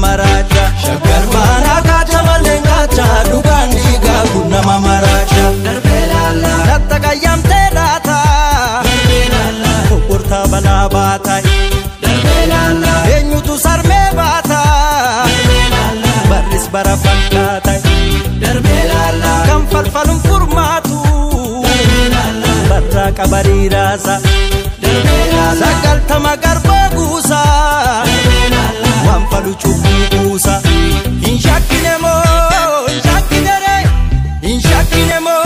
maracha shagar bana kacha malengacha dugandi ga kunna maracha darbelala natta kayam terata darbelala porta bala bata darbelala enyutu sarme bata darbelala baris barafakata darbelala kam falfalum furmatu darbelala barra kabari rasa darbelala galtama garba gusa darbelala wan falu chubu gusa inshakinemo inshakinere inshakinemo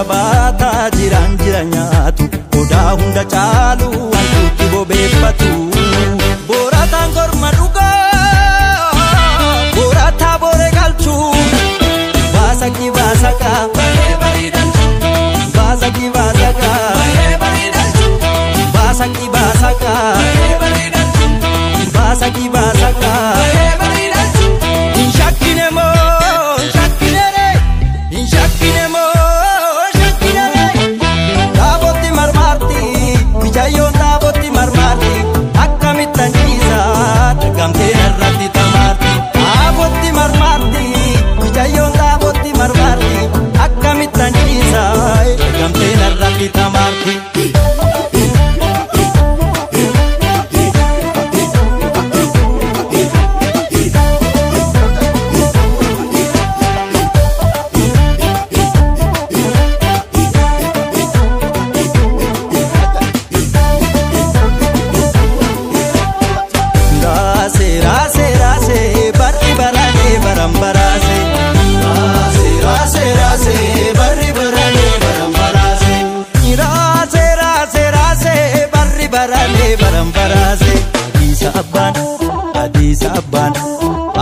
bata jiran jiranyatu oda hunda chalu antuti bobefatu borata gorma duga borata bore galchu basaki basaka basaki basaka basaki basaka basaki basaka inshakinemo inshakinere inshakinemo Jayo taboti marmati akkamitan jisa gamte narrati tamarti taboti marmati jayo taboti marmati akkamitan jisa gamte narrati tamarti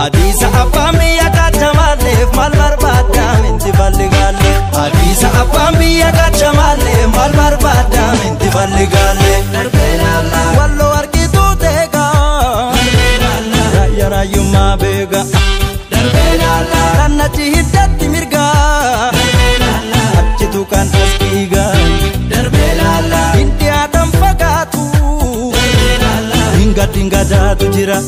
Adisa abban biyya gachamaleef mal barbaadam inti balligaalle Adisa abban biyya gachamaleef mal barbaadam inti balligaalle Darbelala wallo argitu teega Darbelala raya rayummaa beega Darbelala kannachi hiddatti mirga Darbelala achitu kan as dhiiga Darbelala inti adam fagaatu Darbelala hinga dingadaatu jira